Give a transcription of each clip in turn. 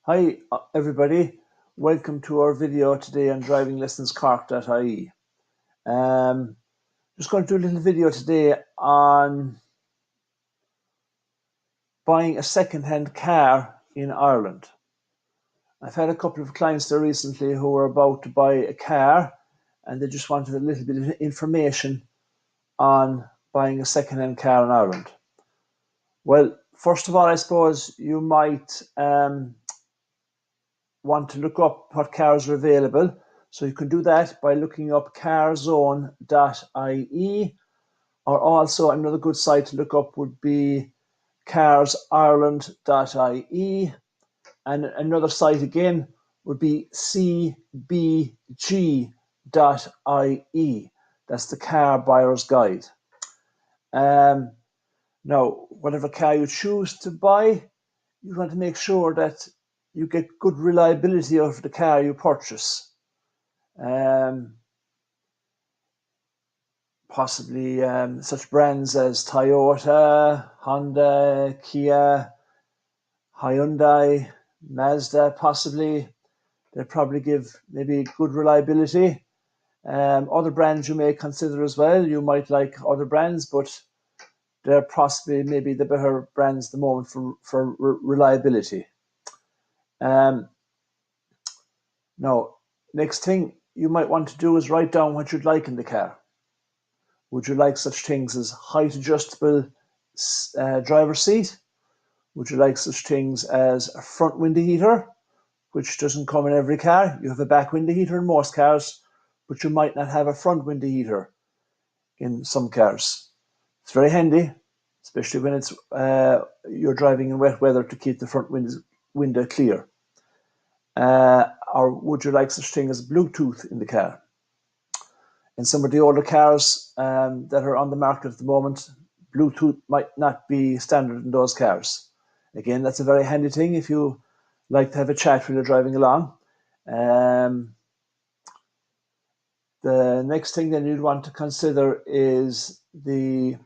Hi everybody, welcome to our video today on drivinglessonscork.ie. Just going to do a little video today on buying a second-hand car in Ireland. I've had a couple of clients there recently who were about to buy a car and they just wanted a little bit of information on buying a second-hand car in Ireland. Well, first of all, I suppose you might want to look up what cars are available. So you can do that by looking up carzone.ie, or also another good site to look up would be carsireland.ie, and another site again would be cbg.ie. That's the Car Buyer's Guide. Now, whatever car you choose to buy, you want to make sure that you get good reliability of the car you purchase. Possibly such brands as Toyota, Honda, Kia, Hyundai, Mazda, possibly. They probably give maybe good reliability. Other brands you may consider as well. You might like other brands, but they're possibly maybe the better brands at the moment for reliability. Now, next thing you might want to do is write down what you'd like in the car. Would you like such things as height adjustable driver's seat? Would you like such things as a front window heater, which doesn't come in every car? You have a back window heater in most cars, but you might not have a front window heater in some cars. It's very handy, especially when it's you're driving in wet weather to keep the front window clear. Or would you like such thing as Bluetooth in the car? In some of the older cars that are on the market at the moment, Bluetooth might not be standard in those cars. Again, that's a very handy thing if you like to have a chat when you're driving along. The next thing then you'd want to consider is the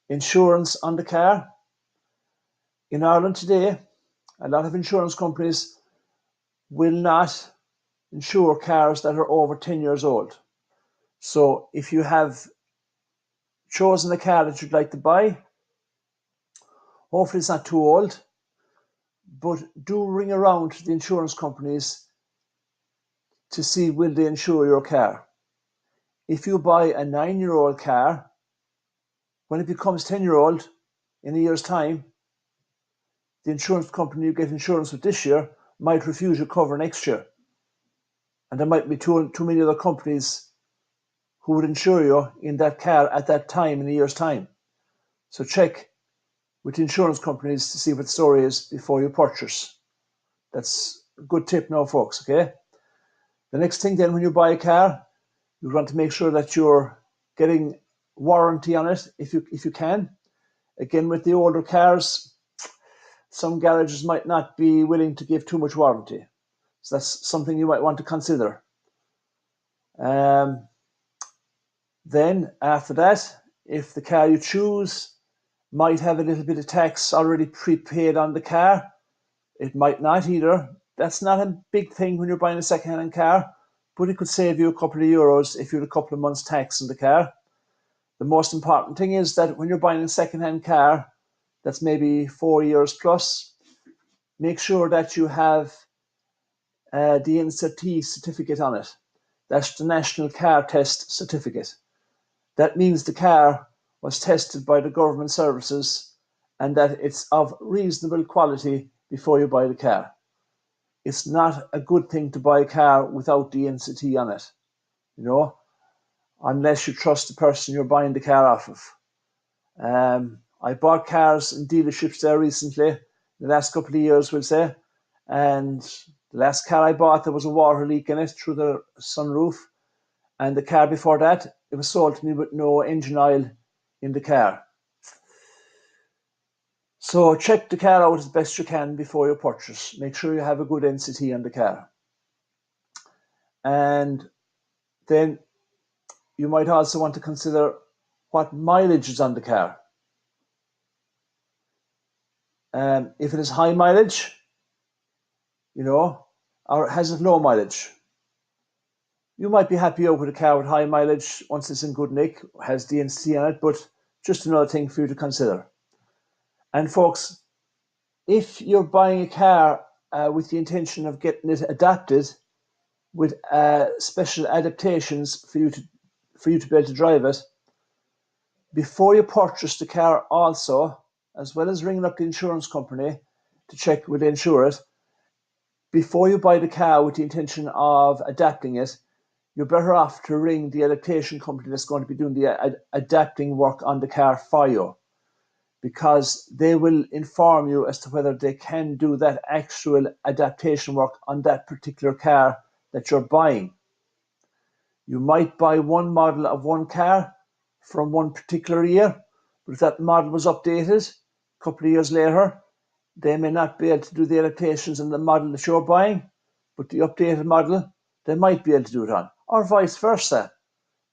insurance on the car. In Ireland today, a lot of insurance companies will not insure cars that are over 10 years old. So if you have chosen a car that you'd like to buy, hopefully it's not too old, but do ring around to the insurance companies to see will they insure your car. If you buy a 9-year-old car, when it becomes 10-year-old in a year's time, the insurance company you get insurance with this year might refuse your cover next year. And there might be too many other companies who would insure you in that car at that time in a year's time. So check with insurance companies to see what the story is before you purchase. That's a good tip now, folks, okay? The next thing then, when you buy a car, you want to make sure that you're getting warranty on it if you can. Again, with the older cars, some garages might not be willing to give too much warranty. So that's something you might want to consider. Then after that, if the car you choose might have a little bit of tax already prepaid on the car, it might not either. That's not a big thing when you're buying a second-hand car, but it could save you a couple of euros if you had a couple of months tax in the car. The most important thing is that when you're buying a second-hand car that's maybe 4 years plus, make sure that you have the NCT certificate on it. That's the National Car Test Certificate. That means the car was tested by the government services and that it's of reasonable quality before you buy the car. It's not a good thing to buy a car without the NCT on it, unless you trust the person you're buying the car off of. I bought cars in dealerships there recently, the last couple of years, we'll say, and the last car I bought, there was a water leak in it through the sunroof, and the car before that, it was sold to me with no engine oil in the car. So check the car out as best you can before you purchase. Make sure you have a good NCT on the car. And then you might also want to consider what mileage is on the car. If it is high mileage, or has it low mileage? You might be happy out with a car with high mileage once it's in good nick, has DNC on it, but just another thing for you to consider. And folks, if you're buying a car with the intention of getting it adapted with special adaptations for you to be able to drive it, before you purchase the car also, as well as ringing up the insurance company to check will they insure it, before you buy the car with the intention of adapting it, you're better off to ring the adaptation company that's going to be doing the adapting work on the car for you, because they will inform you as to whether they can do that actual adaptation work on that particular car that you're buying. You might buy one model of one car from one particular year, but if that model was updated a couple of years later, they may not be able to do the adaptations on the model that you're buying, but the updated model, they might be able to do it on, or vice versa,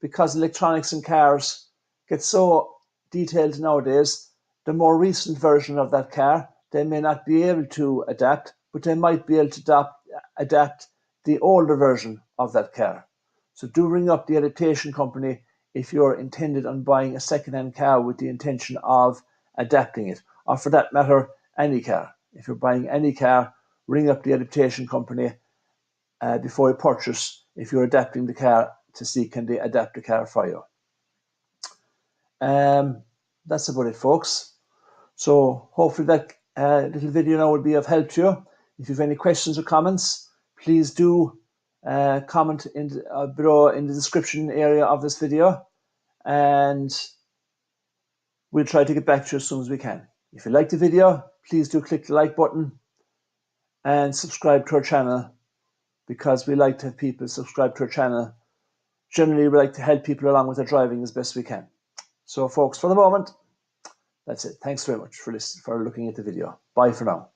because electronics in cars get so detailed nowadays. The more recent version of that car, they may not be able to adapt, but they might be able to adapt the older version of that car. So do ring up the adaptation company if you're intended on buying a second-hand car with the intention of adapting it, or for that matter, any car. If you're buying any car, ring up the adaptation company before you purchase, if you're adapting the car, to see can they adapt the car for you. That's about it, folks. So hopefully that little video now will be of help to you. If you have any questions or comments, please do comment below in the description area of this video, and we'll try to get back to you as soon as we can. If you like the video, please do click the like button and subscribe to our channel, because we like to have people subscribe to our channel. Generally, we like to help people along with their driving as best we can. So folks, for the moment, that's it. Thanks very much for looking at the video. Bye for now.